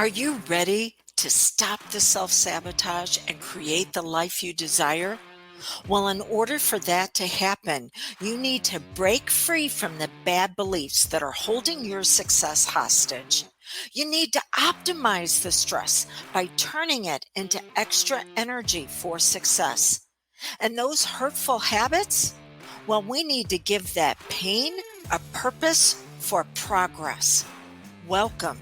Are you ready to stop the self-sabotage and create the life you desire? Well, in order for that to happen, you need to break free from the bad beliefs that are holding your success hostage. You need to optimize the stress by turning it into extra energy for success. And those hurtful habits? Well, we need to give that pain a purpose for progress. Welcome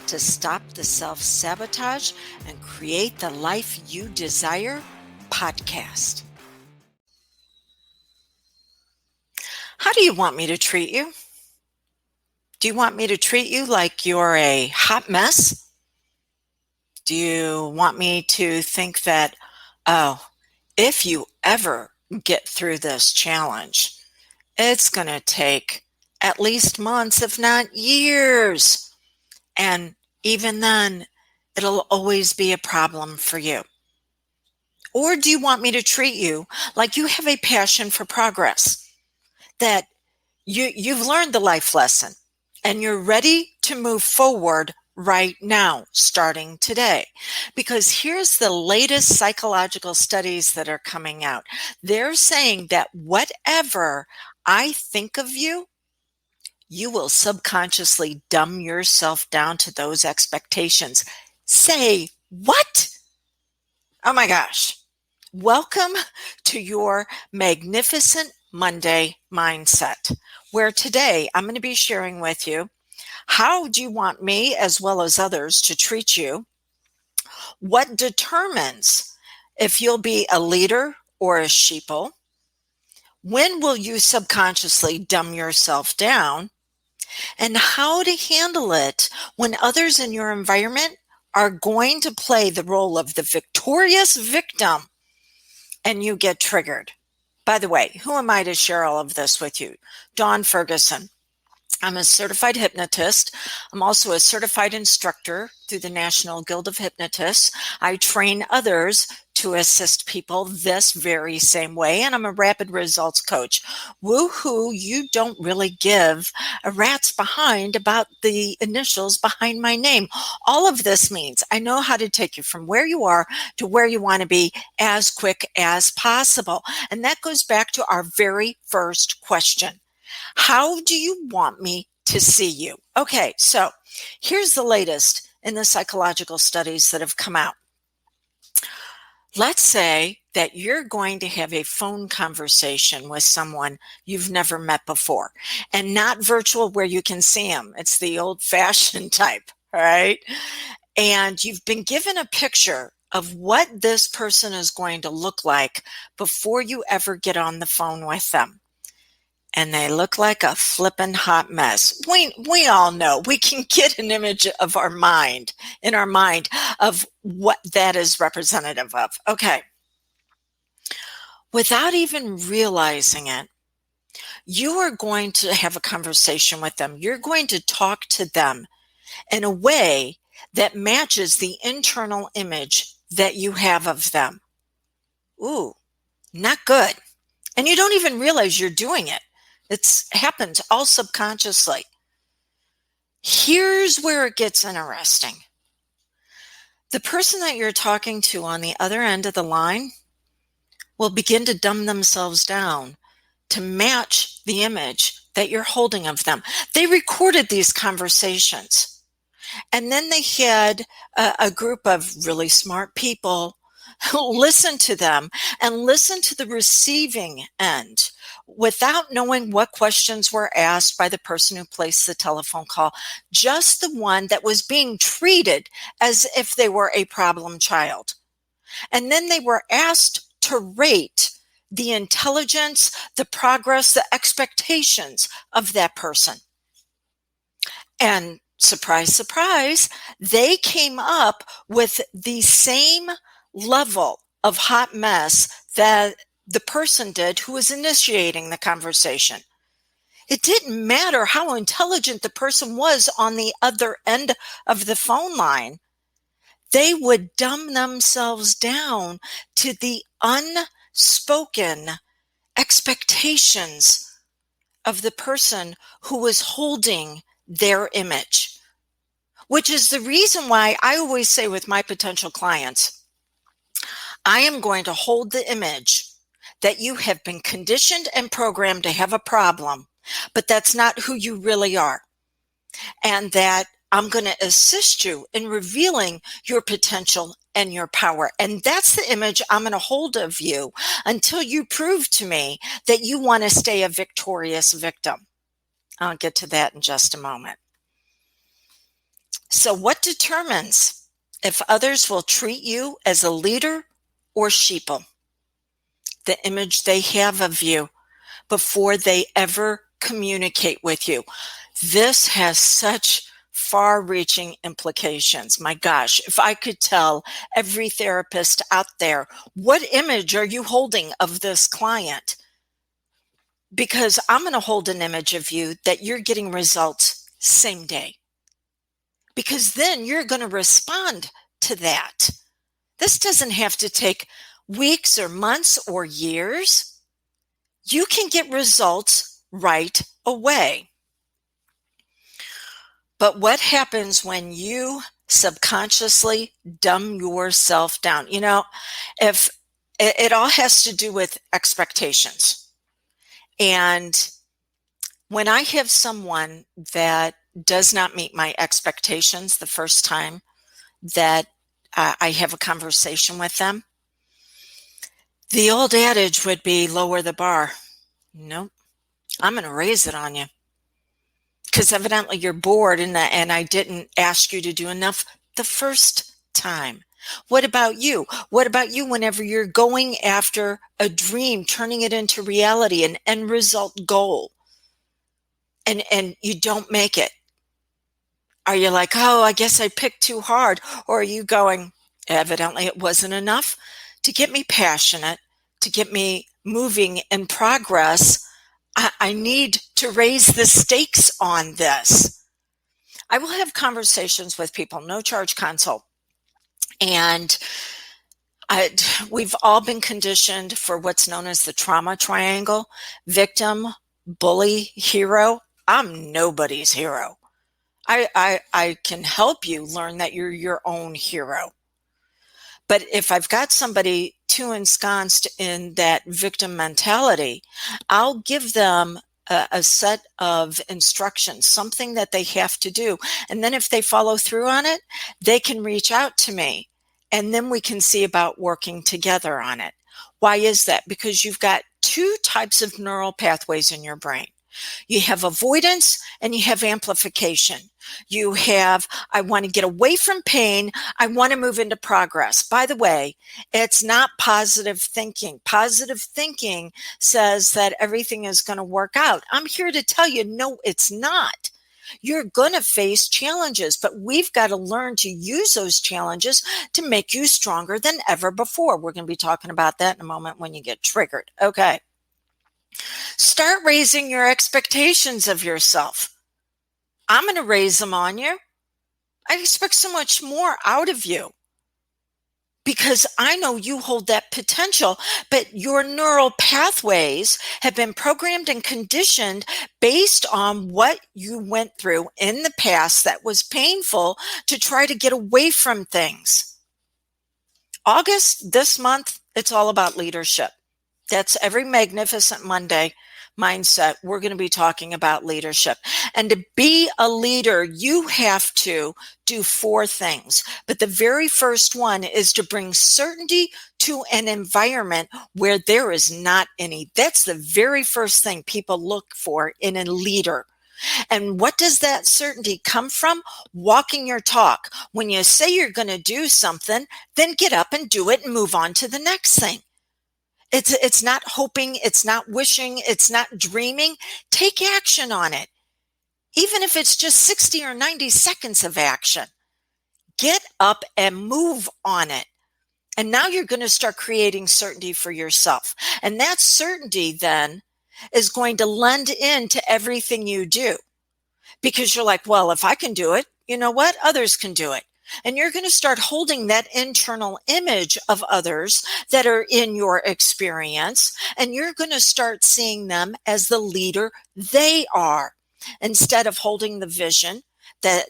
to Stop the Self-Sabotage and Create the Life You Desire podcast. How do you want me to treat you? Do you want me to treat you like you're a hot mess? Do you want me to think that, if you ever get through this challenge, it's going to take at least months, if not years. And even then, it'll always be a problem for you. Or do you want me to treat you like you have a passion for progress, that you've learned the life lesson and you're ready to move forward right now, starting today? Because here's the latest psychological studies that are coming out. They're saying that whatever I think of you, you will subconsciously dumb yourself down to those expectations. Say what? Oh my gosh. Welcome to your Magnificent Monday mindset, where today I'm going to be sharing with you how do you want me as well as others to treat you, what determines if you'll be a leader or a sheeple, when will you subconsciously dumb yourself down, and how to handle it when others in your environment are going to play the role of the victorious victim and you get triggered. By the way, who am I to share all of this with you? Dawn Ferguson. I'm a certified hypnotist. I'm also a certified instructor through the National Guild of Hypnotists. I train others to assist people this very same way, and I'm a rapid results coach. Woohoo, you don't really give a rat's behind about the initials behind my name. All of this means I know how to take you from where you are to where you want to be as quick as possible. And that goes back to our very first question. How do you want me to see you? Okay, so here's the latest in the psychological studies that have come out. Let's say that you're going to have a phone conversation with someone you've never met before, and not virtual where you can see them. It's the old-fashioned type, right? And you've been given a picture of what this person is going to look like before you ever get on the phone with them. And they look like a flippin' hot mess. We all know. We can get an image of our mind, in our mind, of what that is representative of. Okay. Without even realizing it, you are going to have a conversation with them. You're going to talk to them in a way that matches the internal image that you have of them. Ooh, not good. And you don't even realize you're doing it. It happens all subconsciously. Here's where it gets interesting. The person that you're talking to on the other end of the line will begin to dumb themselves down to match the image that you're holding of them. They recorded these conversations, and then they had a group of really smart people who listened to them and listened to the receiving end without knowing what questions were asked by the person who placed the telephone call, just the one that was being treated as if they were a problem child. And then they were asked to rate the intelligence, the progress, the expectations of that person. And surprise, surprise, they came up with the same level of hot mess that the person did who was initiating the conversation. It didn't matter how intelligent the person was on the other end of the phone line. They would dumb themselves down to the unspoken expectations of the person who was holding their image. which is the reason why I always say with my potential clients, I am going to hold the image that you have been conditioned and programmed to have a problem, but that's not who you really are. And that I'm going to assist you in revealing your potential and your power. And that's the image I'm going to hold of you until you prove to me that you want to stay a victorious victim. I'll get to that in just a moment. So what determines if others will treat you as a leader or sheeple? The image they have of you before they ever communicate with you. This has such far-reaching implications. My gosh, if I could tell every therapist out there, what image are you holding of this client? Because I'm going to hold an image of you that you're getting results same day. Because then you're going to respond to that. This doesn't have to take weeks or months or years. You can get results right away. But what happens when you subconsciously dumb yourself down? You know, if it all has to do with expectations. And when I have someone that does not meet my expectations the first time that I have a conversation with them, the old adage would be lower the bar. Nope, I'm going to raise it on you. Because evidently you're bored and I didn't ask you to do enough the first time. What about you? What about you whenever you're going after a dream, turning it into reality, an end result goal, and you don't make it? Are you like, oh, I guess I picked too hard? Or are you going, evidently it wasn't enough to get me passionate, to get me moving in progress? I need to raise the stakes on this. I will have conversations with people, no charge consult. And we've all been conditioned for what's known as the trauma triangle: victim, bully, hero. I'm nobody's hero. I can help you learn that you're your own hero. But if I've got somebody too ensconced in that victim mentality, I'll give them a set of instructions, something that they have to do. And then if they follow through on it, they can reach out to me. And then we can see about working together on it. Why is that? Because you've got two types of neural pathways in your brain. You have avoidance and you have amplification. You have, I want to get away from pain. I want to move into progress. By the way, it's not positive thinking. Positive thinking says that everything is going to work out. I'm here to tell you, no, it's not. You're going to face challenges, but we've got to learn to use those challenges to make you stronger than ever before. We're going to be talking about that in a moment when you get triggered. Okay. Start raising your expectations of yourself. I'm going to raise them on you. I expect so much more out of you because I know you hold that potential, but your neural pathways have been programmed and conditioned based on what you went through in the past that was painful to try to get away from things. August, this month, it's all about leadership. That's every Magnificent Monday mindset. We're going to be talking about leadership. And to be a leader, you have to do four things. But the very first one is to bring certainty to an environment where there is not any. That's the very first thing people look for in a leader. And what does that certainty come from? Walking your talk. When you say you're going to do something, then get up and do it and move on to the next thing. It's not hoping, it's not wishing, it's not dreaming. Take action on it. Even if it's just 60 or 90 seconds of action. Get up and move on it. And now you're going to start creating certainty for yourself. And that certainty then is going to lend into everything you do. Because you're like, well, if I can do it, you know what? Others can do it. And you're going to start holding that internal image of others that are in your experience. And you're going to start seeing them as the leader they are, instead of holding the vision that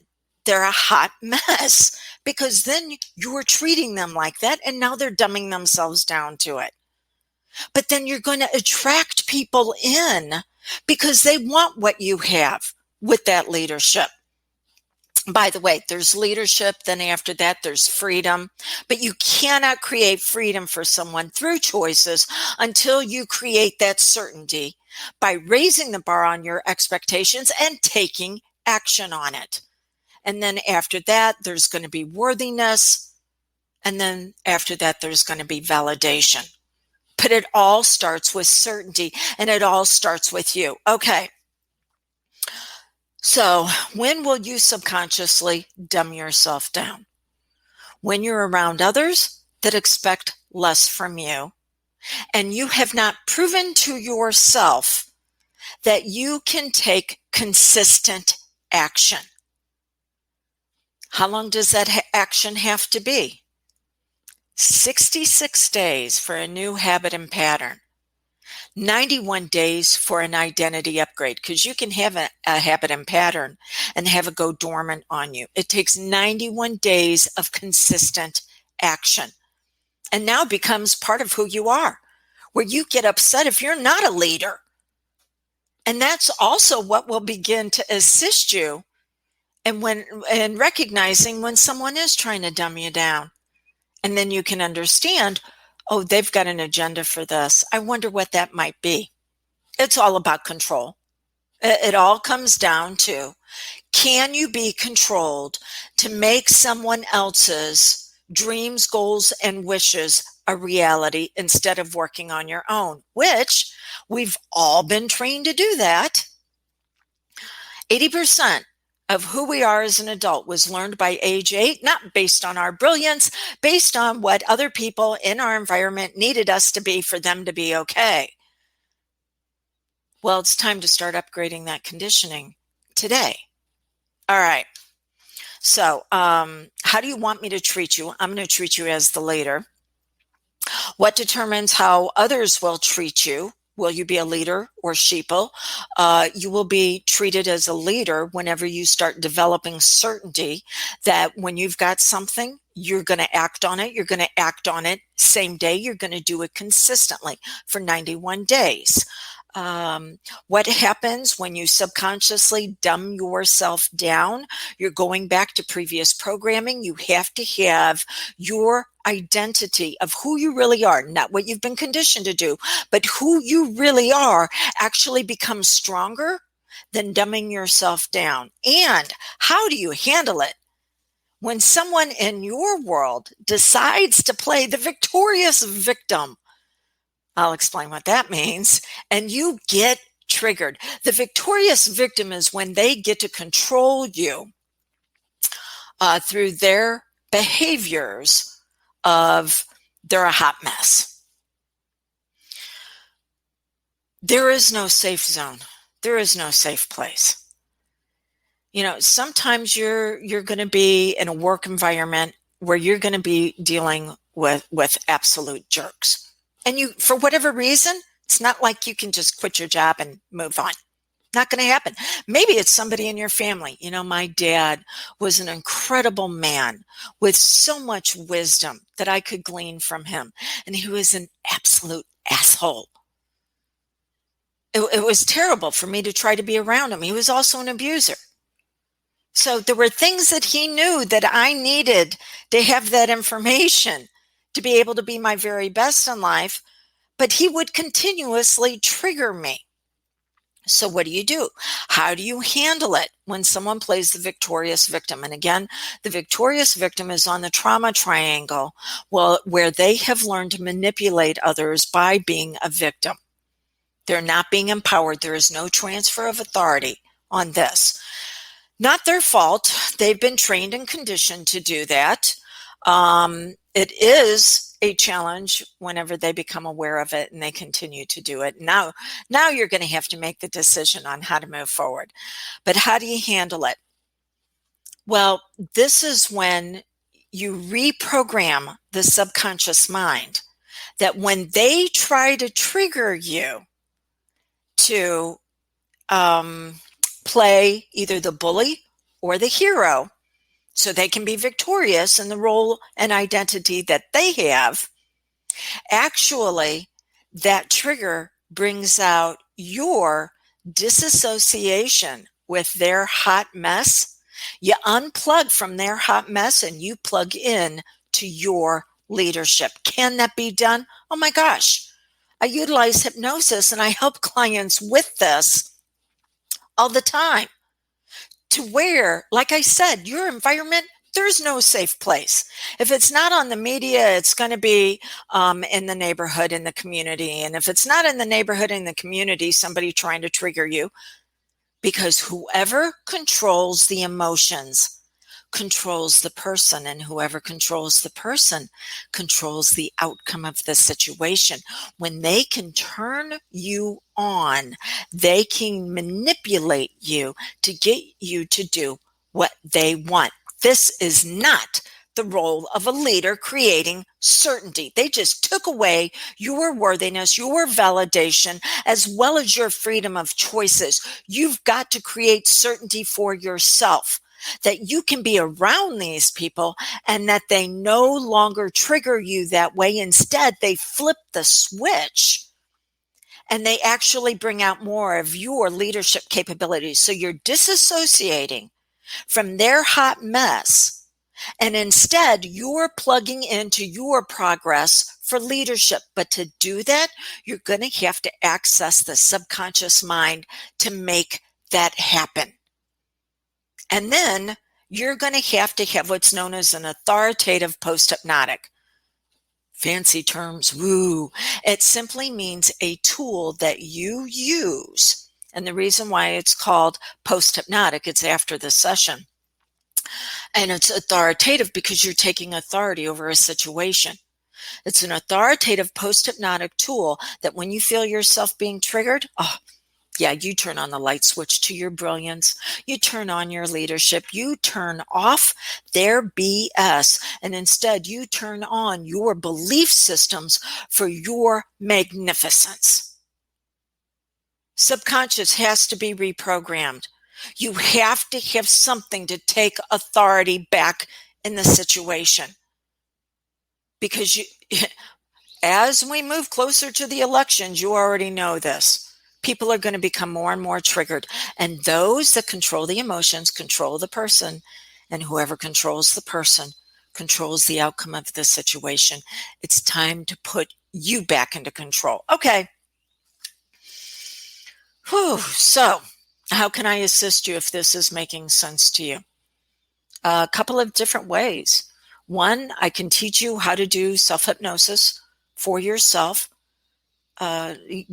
they're a hot mess, because then you're treating them like that, and now they're dumbing themselves down to it. But then you're going to attract people in because they want what you have with that leadership. By the way, there's leadership, then after that, there's freedom. But you cannot create freedom for someone through choices until you create that certainty by raising the bar on your expectations and taking action on it. And then after that, there's going to be worthiness. And then after that, there's going to be validation. But it all starts with certainty, and it all starts with you. Okay. So when will you subconsciously dumb yourself down? When you're around others that expect less from you, and you have not proven to yourself that you can take consistent action. How long does that action have to be? 66 days for a new habit and pattern. 91 days for an identity upgrade, because you can have a habit and pattern and have it go dormant on you. It takes 91 days of consistent action. And now it becomes part of who you are, where you get upset if you're not a leader. And that's also what will begin to assist you in recognizing when someone is trying to dumb you down. And then you can understand, oh, they've got an agenda for this. I wonder what that might be. It's all about control. It all comes down to, can you be controlled to make someone else's dreams, goals, and wishes a reality instead of working on your own, which we've all been trained to do that. 80% of who we are as an adult was learned by age 8, not based on our brilliance, based on what other people in our environment needed us to be for them to be okay. Well, it's time to start upgrading that conditioning today. All right. So how do you want me to treat you? I'm going to treat you as the leader. What determines how others will treat you? Will you be a leader or sheeple? You will be treated as a leader whenever you start developing certainty that when you've got something, you're going to act on it. You're going to act on it same day. You're going to do it consistently for 91 days. What happens when you subconsciously dumb yourself down? You're going back to previous programming. You have to have your identity of who you really are, not what you've been conditioned to do, but who you really are actually becomes stronger than dumbing yourself down. And how do you handle it when someone in your world decides to play the victorious victim? I'll explain what that means. And you get triggered. The victorious victim is when they get to control you through their behaviors of they're a hot mess. There is no safe zone. There is no safe place. You know, sometimes you're going to be in a work environment where you're going to be dealing with absolute jerks. And you, for whatever reason, it's not like you can just quit your job and move on. Not going to happen. Maybe it's somebody in your family. You know, my dad was an incredible man with so much wisdom that I could glean from him. And he was an absolute asshole. It was terrible for me to try to be around him. He was also an abuser. So there were things that he knew that I needed to have that information to be able to be my very best in life, but he would continuously trigger me. So what do? How do you handle it when someone plays the victorious victim? And again, the victorious victim is on the trauma triangle, well, where they have learned to manipulate others by being a victim. They're not being empowered. There is no transfer of authority on this. Not their fault. They've been trained and conditioned to do that. It is a challenge whenever they become aware of it and they continue to do it. Now you're going to have to make the decision on how to move forward. But how do you handle it? Well, this is when you reprogram the subconscious mind that when they try to trigger you to play either the bully or the hero, so they can be victorious in the role and identity that they have, actually, that trigger brings out your disassociation with their hot mess. You unplug from their hot mess and you plug in to your leadership. Can that be done? Oh my gosh. I utilize hypnosis and I help clients with this all the time, to where, like I said, your environment, there's no safe place. If it's not on the media, it's going to be in the neighborhood, in the community. And if it's not in the neighborhood, in the community, somebody trying to trigger you, because whoever controls the emotions controls the person, and whoever controls the person controls the outcome of the situation. When they can turn you on, they can manipulate you to get you to do what they want. This is not the role of a leader creating certainty. They just took away your worthiness, your validation, as well as your freedom of choices. You've got to create certainty for yourself, that you can be around these people and that they no longer trigger you that way. Instead, they flip the switch and they actually bring out more of your leadership capabilities. So you're disassociating from their hot mess, and instead you're plugging into your progress for leadership. But to do that, you're going to have to access the subconscious mind to make that happen. And then you're going to have what's known as an authoritative post-hypnotic. Fancy terms, woo. It simply means a tool that you use. And the reason why it's called post-hypnotic, it's after the session. And it's authoritative because you're taking authority over a situation. It's an authoritative post-hypnotic tool that when you feel yourself being triggered, yeah, you turn on the light switch to your brilliance. You turn on your leadership. You turn off their BS. And instead, you turn on your belief systems for your magnificence. Subconscious has to be reprogrammed. You have to have something to take authority back in the situation. Because as we move closer to the elections, you already know this. People are going to become more and more triggered. And those that control the emotions control the person. And whoever controls the person controls the outcome of the situation. It's time to put you back into control. Okay. Whew. So, how can I assist you if this is making sense to you? A couple of different ways. One, I can teach you how to do self-hypnosis for yourself.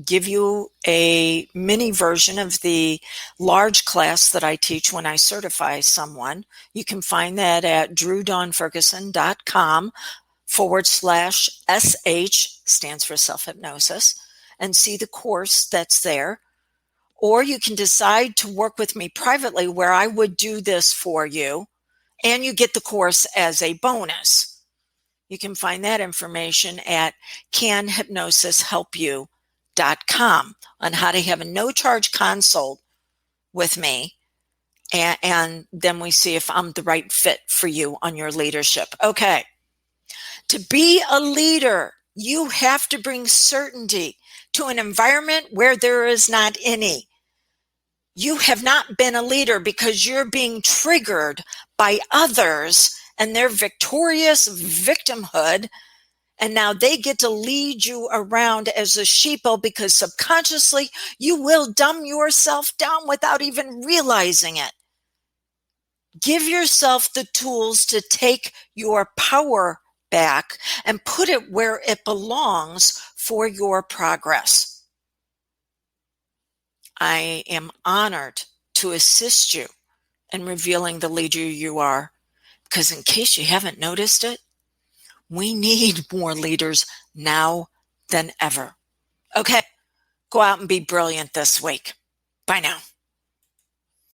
Give you a mini version of the large class that I teach when I certify someone. You can find that at drewdawnferguson.com/SH, stands for self-hypnosis, and see the course that's there. Or you can decide to work with me privately, where I would do this for you and you get the course as a bonus. You can find that information at canhypnosishelpyou.com on how to have a no-charge consult with me. And then we see if I'm the right fit for you on your leadership. Okay. To be a leader, you have to bring certainty to an environment where there is not any. You have not been a leader because you're being triggered by others and their victorious victimhood. And now they get to lead you around as a sheeple because subconsciously you will dumb yourself down without even realizing it. Give yourself the tools to take your power back and put it where it belongs for your progress. I am honored to assist you in revealing the leader you are, because in case you haven't noticed it, we need more leaders now than ever. Okay, go out and be brilliant this week. Bye now.